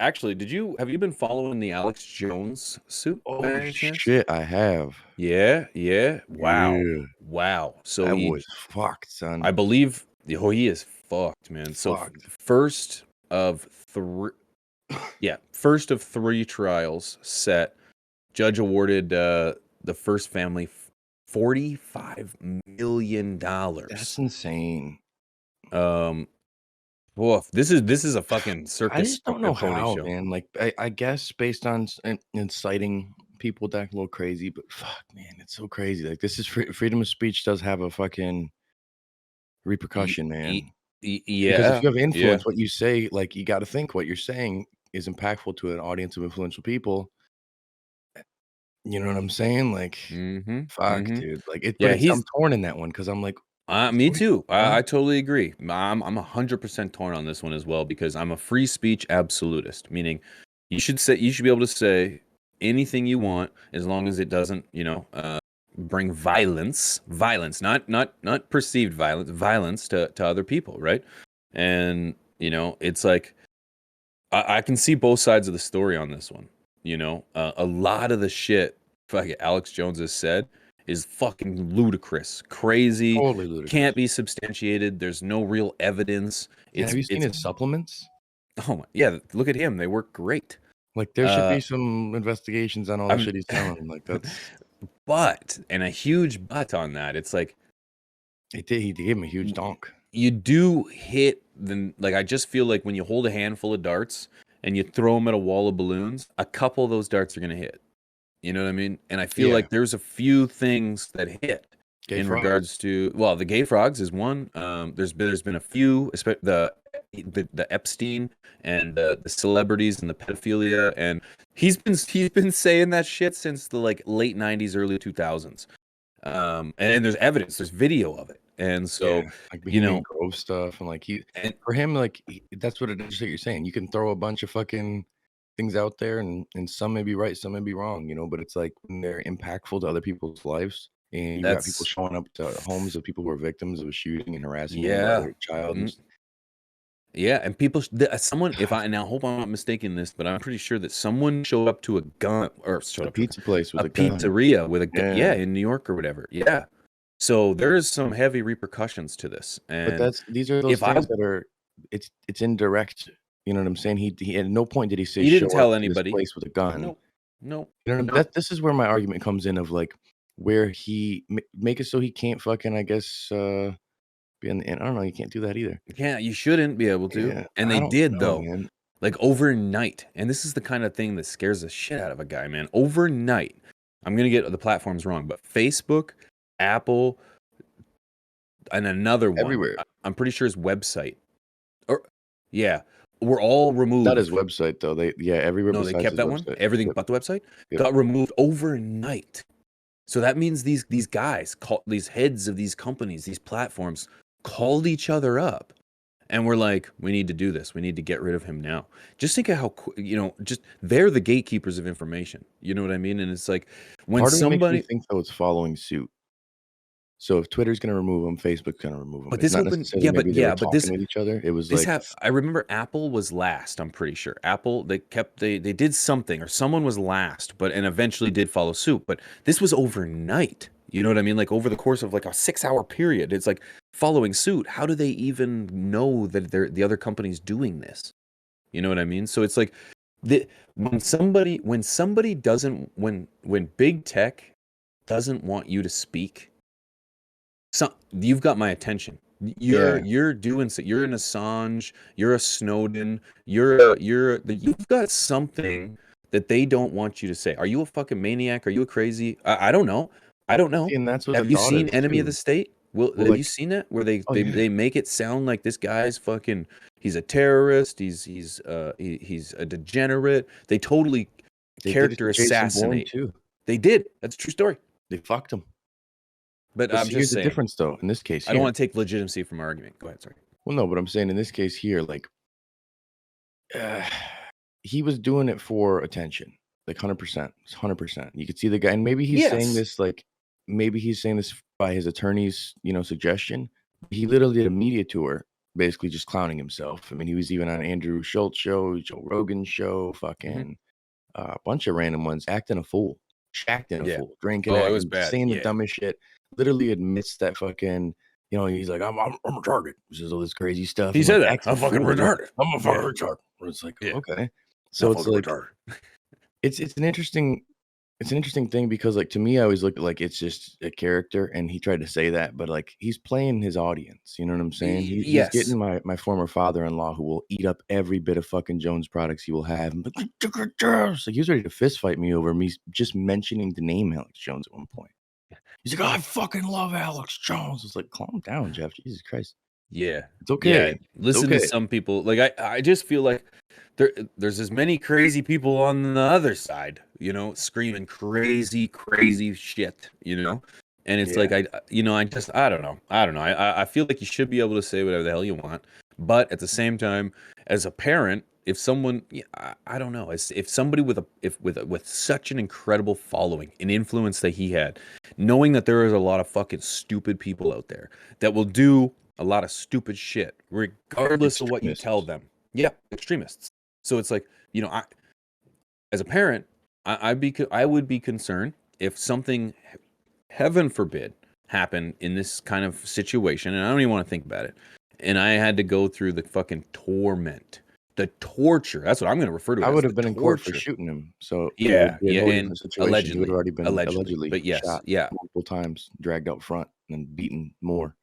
actually, have you been following the Alex Jones suit by Oh any chance? shit, I have. Yeah, yeah. Wow. Yeah, Wow. So that boy's fucked, I son. believe, oh, he is fucked, man. So Fucked. first of three, yeah, first of three trials set. Judge awarded the first family $45 million. That's insane. Um, Woof, this is a fucking I circus just don't know pony how, show. man. Like, I guess based on inciting people to act a little crazy, but fuck, man, it's so crazy. Like, this is freedom of speech does have a fucking Y- repercussion, y- man. Because if yeah, you have yeah. influence, what you say, like, you got to think what you're saying is impactful to an audience of influential people. You know what I'm saying? Like, Mm-hmm. fuck, Mm-hmm. dude. Like, but Yeah, I'm torn in that one because I'm like, me somebody, too. huh? I totally agree. I'm 100% torn on this one as well because I'm a free speech absolutist, meaning you should be able to say anything you want as long as it doesn't, bring violence, not perceived violence to other people, right? And it's like I can see both sides of the story on this one. A lot of the shit fucking Alex Jones has said is fucking ludicrous, crazy, Totally can't ludicrous. be substantiated. There's no real evidence. And have you seen It's his supplements? oh my, yeah, look at him. They work great. Like, there should Uh, be some investigations on all the I'm, shit he's selling. Like, that's but and a huge but on that. It's like he gave him a huge donk. you do hit the like. I just feel like when you hold a handful of darts and you throw them at a wall of balloons, a couple of those darts are gonna hit. You know what I mean? And I feel Yeah, like there's a few things that hit gay in frogs. regards to the gay frogs is one. There's been a few, the Epstein and the celebrities and the pedophilia, and he's been saying that shit since the like late '90s, early 2000s. And there's evidence, there's video of it, and Yeah, so like you Bohemian know, Grove stuff, and like and for him, like that's what it is that you're saying. You can throw a bunch of fucking things out there, and some may be right, some may be wrong, but it's like when they're impactful to other people's lives, and you've got people that's showing up to homes of people who are victims of a shooting and harassing them by yeah. their child. Mm, Yeah, and people, someone, if I now hope I'm not mistaken this, but I'm pretty sure that someone showed up to a gun or showed A up to pizza place with a a gun. pizzeria with a gun, Yeah, yeah, in New York or whatever. Yeah. So there is some heavy repercussions to this. but And these are those if I, things that are it's indirect. You know what I'm saying? He at no point did he say he didn't show up tell to this anybody, place with a gun. no, no, You know what I mean? no, This is where my argument comes in of, like, where he make it so he can't fucking, I guess, be in and I don't know, you can't do that either. yeah, you shouldn't be able to. Yeah, And I they don't did know, though, man. like overnight. And this is the kind of thing that scares the shit out of a guy, man. Overnight, I'm going to get the platforms wrong, but Facebook, Apple, and another one, Everywhere. I'm pretty sure his website. Or yeah, were all Not his removed. website, though. Everywhere No, they besides kept his that one. website. Everything Yep, but the website yep. got removed overnight. So that means these guys, these heads of these companies, these platforms, called each other up and were like, "We need to do this. We need to get rid of him now." Just think of how just they're the gatekeepers of information. You know what I mean? And it's like when Part of it makes me somebody, think, though, it's following suit. So if Twitter's gonna remove him, Facebook's gonna remove him. but It's this not opened, necessarily maybe they were but talking with each other. It was this like have I remember Apple was last, I'm pretty sure. Apple, they did something or someone was last, but and eventually did follow suit, but this was overnight. You know what I mean? Like over the course of like a 6-hour period. It's like following suit. How do they even know that the other company's doing this? You know what I mean? So it's like when somebody doesn't when big tech doesn't want you to speak, you've got my attention. You're yeah, you're doing so. You're an Assange. You're a Snowden. You've got something that they don't want you to say. Are you a fucking maniac? Are you a crazy? I don't know. I don't see, know. and that's what the Have you thought seen is Enemy of the too. State? Well, Have you like, seen that where they oh, they yeah. they make it sound like this guy's fucking he's a terrorist. He's a degenerate. They totally They did it character to Jason Bourne assassinate. too. They did. That's a true story. They fucked him. But But I'm see, here's just the saying. difference, though, in this case I don't here. want to take legitimacy from our argument. Go ahead, sorry. Well, no, but I'm saying in this case here, like, uh, he was doing it for attention, like 100%, 100%. You could see the guy, and Yes. maybe he's saying this by his attorney's, suggestion. He literally did a media tour basically just clowning himself. I mean, he was even on Andrew Schultz show, Joe Rogan show, Mhm. fucking a bunch of random ones, acting a fool, acting a Yeah. fool, drinking, Oh, it was acting, bad. saying the Yeah. dumbest shit. Literally admits that fucking, he's like, I'm retarded. He says all this crazy stuff He and said like that. acts a I'm fucking fool. Yeah, retarded. I'm a fucking Yeah. retard. Where it's like, Yeah. okay, so Not it's fucking like retarded. it's an interesting thing because, like, to me, I always look at, like, it's just a character, and he tried to say that, but, like, he's playing his audience, you know what I'm saying? He's Yes. getting my former father-in-law who will eat up every bit of fucking Jones products he will have, and be like, he was ready to fist fight me over me just mentioning the name Alex Jones at one point. He's like, "I fucking love Alex Jones." It's like, "Calm down, Jeff. Jesus Christ. Yeah. It's Yeah. okay. It's Listen to okay." some people. Like I just feel like there's as many crazy people on the other side, screaming crazy, crazy shit, And it's Yeah. like I don't know. I don't know. I feel like you should be able to say whatever the hell you want, but at the same time, as a parent, if someone, yeah, I don't know, if somebody with such an incredible following, an influence that he had, knowing that there is a lot of fucking stupid people out there that will do a lot of stupid shit, regardless of what you tell Extremists. them. Yeah, extremists. So it's like, as a parent, I would be concerned if something, heaven forbid, happened in this kind of situation, and I don't even want to think about it, and I had to go through the fucking torment, the torture. That's what I'm going to refer to it I as, would the have been in court for torture. shooting him, so it would Yeah, be a yeah, whole and different situation. He would have allegedly, already been allegedly, allegedly but yes, shot yeah. multiple times, dragged out front, and beaten more.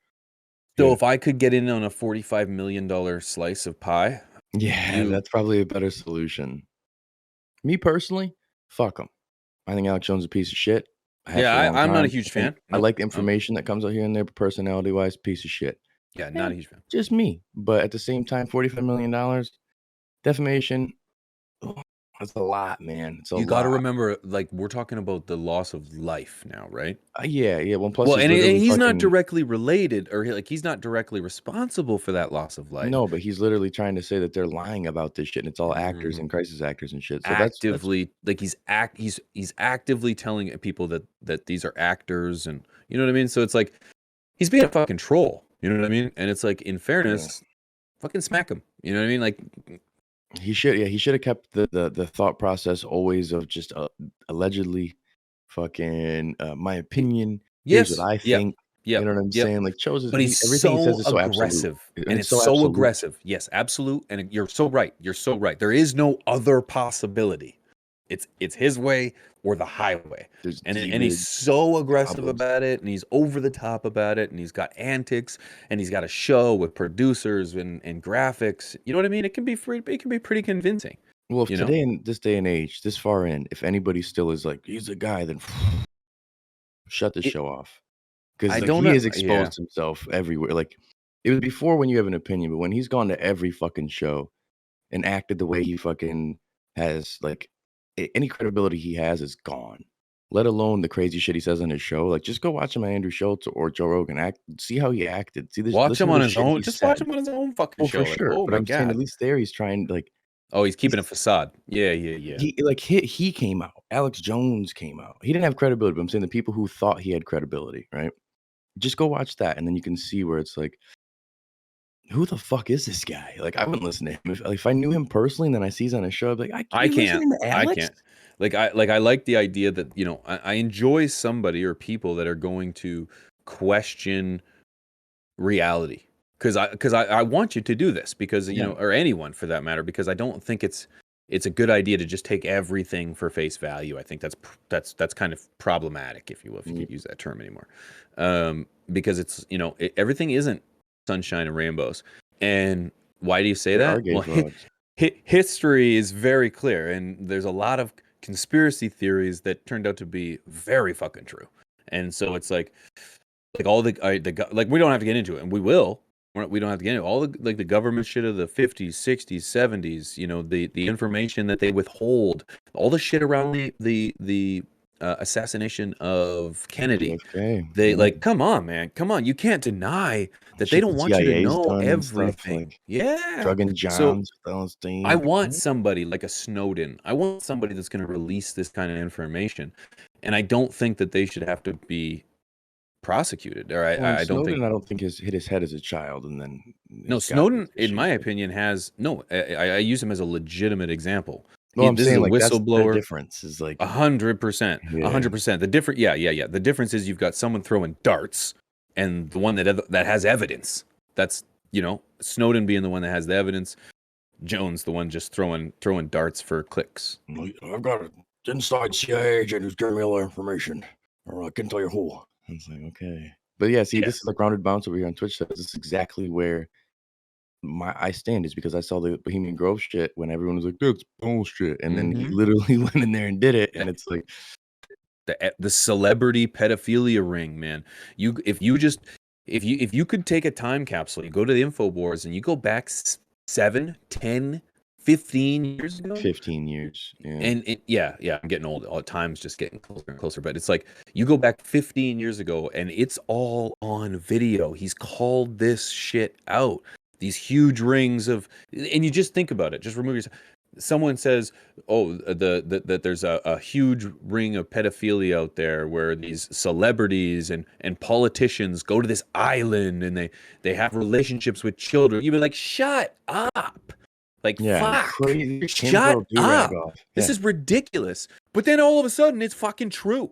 So Yeah. if I could get in on a $45 million slice of pie, Yeah, you, that's probably a better solution. Me personally, fuck him. I think Alex Jones is a piece of shit. I have yeah, for a long I'm not a time. huge I think fan. I Nope. like the information that comes out here and there, but personality-wise, piece of shit. Yeah, not Eh, a huge fan. just me. But at the same time, $45 million defamation, oh, that's a lot, man. It's a You got to lot. remember, like, we're talking about the loss of life now, right? Yeah, yeah. Well, plus Well, he's and literally he's not fucking directly related, or like he's not directly responsible for that loss of life. no, but he's literally trying to say that they're lying about this shit, and it's all actors Mhm. and crisis actors and shit. So that's Actively, like he's actively telling people that these are actors, and you know what I mean. So it's like he's being a fucking troll. You know what I mean? And it's like, in yeah. fairness, fucking smack him. You know what I mean? Like, He should have kept the thought process always of just, allegedly fucking, my opinion, here's what yes, I yep, think, you yep, know what I'm yep. saying? Like, But he's everything he says so is so absolute, aggressive, and and it's it's so so absolute. aggressive. Yes, absolute, and you're so right. You're so right. There is no other possibility. It's his way or the highway. There's And he's vids, so aggressive problems. about it, and he's over the top about it, and he's got antics, and he's got a show with producers and graphics. You know what I mean? It can be pretty convincing, Well, if you know? today in this day and age, this far in, if anybody still is like, "He's a guy," then shut the It show off. 'Cause, I like, don't he know. has Yeah. exposed himself everywhere, like, it was before when you have an opinion, but when he's gone to every fucking show and acted the way he fucking has, like, any credibility he has is gone, let alone the crazy shit he says on his show, like, just go watch him on Andrew Schultz or Joe Rogan, see how he acted, Watch listen him to on the his shit own. he Just watch said. him on his own fucking Well, for show. Like, sure, oh but my I'm saying at god. least there he's trying, like, Oh, he's keeping a he's facade. Yeah, yeah, yeah. he came out, Alex Jones came out. He didn't have credibility, but I'm saying the people who thought he had credibility, right? Just go watch that, and then you can see where it's like, who the fuck is this guy? Like, I wouldn't listen to him. If I knew him personally and then I see he's on a show, I'd be like, I "You can't. listening to I Alex?" can't. I like the idea that, I enjoy somebody or people that are going to question reality. Because I want you to do this, because, Yeah. or anyone for that matter, because I don't think it's a good idea to just take everything for face value. I think that's kind of problematic, if you will, if you Yeah, could use that term anymore. Because it's, everything isn't sunshine and rainbows. And why do you say there are that? gay Well, frogs. history is very clear, and there's a lot of conspiracy theories that turned out to be very fucking true. And so it's like all like we don't have to get into it, and we will. We don't have to get into all the, like, the government shit of the 50s, 60s, 70s. The information that they withhold, all the shit around the assassination of Kennedy. JFK, They, yeah. like, come on, man, come on. You can't deny that they Shit don't the want you to CIA's know done and stuff, everything. like Yeah. drugging So Johns with I LSD. want somebody like a Snowden. I want somebody that's going to release this kind of information, and I don't think that they should have to be prosecuted. Or Well, and I don't Snowden, think. I don't think has hit his head as a child and then No, he's got these Snowden, in my issues. opinion, has no. I use him as a legitimate example. Well, I'm This is saying a like that's the whistleblower. difference. Is like 100%, yeah, 100%. The different, yeah. The difference is you've got someone throwing darts, and the one that has evidence. That's Snowden being the one that has the evidence. Jones, the one just throwing darts for clicks. I've got an inside CIA agent who's giving me all the information. Or I can tell you who. It's like okay, but yeah, see, Yeah, this is like Grounded Bounce over here on Twitch. Says this is exactly where I stand is because I saw the Bohemian Grove shit when everyone was like, "That's bullshit," and then he hmm literally went in there and did it, and it's like, the celebrity pedophilia ring, man. You if you could take a time capsule, you go to the Infowars and you go back 7, 10, 15 years ago. 15 years. Yeah, And yeah, I'm getting old. All time's just getting closer and closer. But it's like you go back 15 years ago, and it's all on video. He's called this shit out. These huge rings of, and you just think about it. Just remove yourself. Someone says, "Oh, that there's a huge ring of pedophilia out there, where these celebrities and politicians go to this island and they have relationships with children." You'd be like, "Shut up!" Like, yeah, and fuck. crazy Shut tinfoil do rag up. off. This Yeah, is ridiculous. But then all of a sudden, it's fucking true.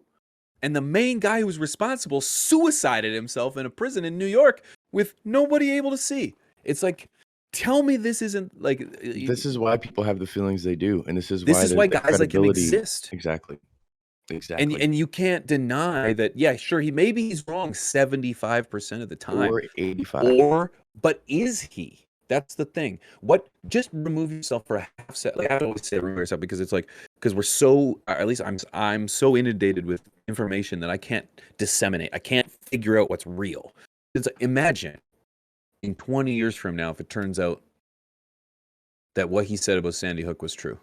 And the main guy who was responsible suicided himself in a prison in New York with nobody able to see. It's like, tell me this isn't like, this is why people have the feelings they do, and this is this why is there's why the guys like him credibility. exist. Exactly, And exactly, and you can't deny that, yeah, sure, maybe he's wrong 75% of the time. or 85. Or, but is he? That's the thing. What? Just remove yourself for a half set. Like I always say, remove yourself because it's like because we're so. Or at least I'm so inundated with information that I can't disseminate. I can't figure out what's real. It's like, imagine in 20 years from now if it turns out that what he said about Sandy Hook was true.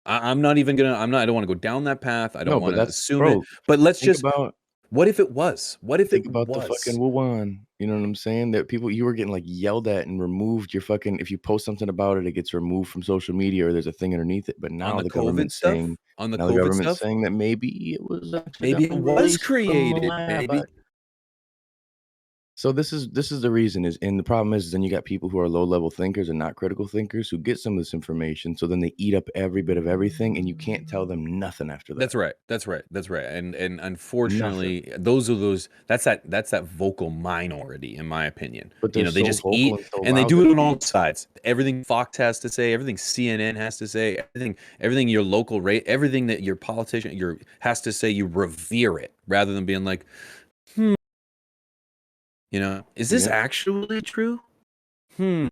I'm not even gonna. I'm not. I don't want to go down that path. I don't No, want but to that's assume it. bro. But let's Think just. about What if it was? What if it think about the was? fucking Wuhan. You know what I'm saying? That people you were getting like yelled at and removed. Your fucking if you post something about it, it gets removed from social media or there's a thing underneath it. But On now the the COVID government's stuff? saying On the now the COVID government's stuff? saying that maybe it was Maybe it accidentally was released from the created. lab. Maybe So this is the reason is and the problem is then you got people who are low level thinkers and not critical thinkers who get some of this information. So then they eat up every bit of everything and you can't tell them nothing after that. that's right. That's right. That's right. And Nothing. unfortunately, that's that vocal minority, in my opinion. But they're They so just vocal eat and so and they loud do that it on we all sides. Everything Fox has to say, everything CNN has to say, everything your local rate, everything that your politician your has to say, you revere it rather than being like, hmm, is this yeah. actually true? Hmm.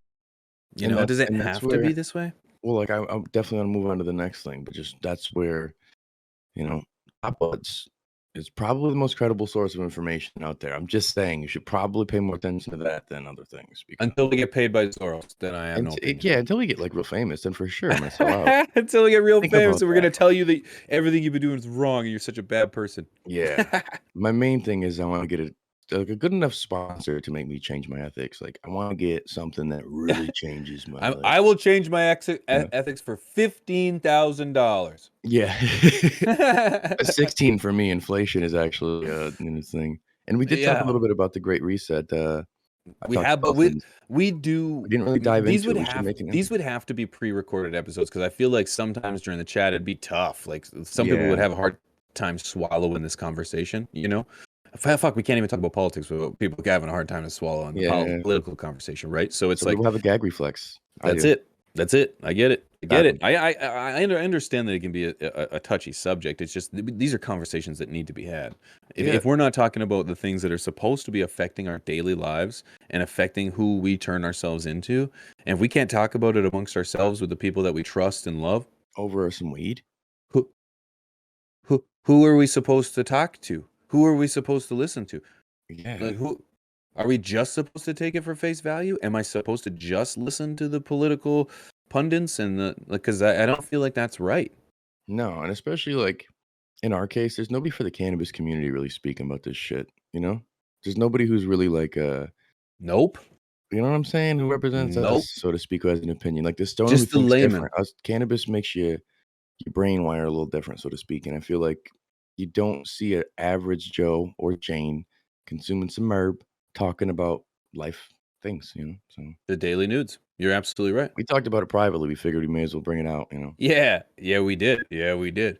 Does it And that's have to be where this way? well, like I'm definitely gonna move on to the next thing, but just that's where, you know, Top Buds is probably the most credible source of information out there. I'm just saying you should probably pay more attention to that than other things because Until we get paid by Soros, then I have and no opinion. yeah, until we get like real famous, then for sure I'm gonna sell out. Until we get real Think famous, about and we're that. gonna tell you that everything you've been doing is wrong, and you're such a bad person. Yeah. My main thing is I want to get like a good enough sponsor to make me change my ethics. Like I want to get something that really changes my I will change my you know? ethics for $15,000. Yeah. A 16 for me, inflation is actually in this thing. And we did talk a Yeah, little bit about the Great Reset. I we talked have, but about things. we do. We didn't really dive These into would it. We should have make an these episode. would have to be pre-recorded episodes because I feel like sometimes during the chat it'd be tough. Like some people Yeah. would have a hard time swallowing this conversation. Fuck, we can't even talk about politics without people having a hard time to swallow on the Yeah. political conversation, right? So it's Some like people have a gag reflex. I that's do. it. That's it. I get it. I get it. Sadly. I understand that it can be a touchy subject. It's just these are conversations that need to be had. Yeah. If we're not talking about the things that are supposed to be affecting our daily lives and affecting who we turn ourselves into, and if we can't talk about it amongst ourselves with the people that we trust and love, Over some weed. who who are we supposed to talk to? Who are we supposed to listen to? Yeah. Like who are we just supposed to take it for face value? Am I supposed to just listen to the political pundits and the like? Because I don't feel like that's right. No, and especially like in our case, there's nobody for the cannabis community really speaking about this shit, you know? There's nobody who's really like Nope. you know what I'm saying? Who represents us, Nope. so to speak, who has an opinion. Like the stoner who Just the thinks layman. different. Us cannabis makes your brain wire a little different, so to speak. And I feel like you don't see an average Joe or Jane consuming some herb talking about life things, you know. So The daily nudes. You're absolutely right. we talked about it privately. We figured we may as well bring it out, you know. Yeah. Yeah, we did. Yeah, we did.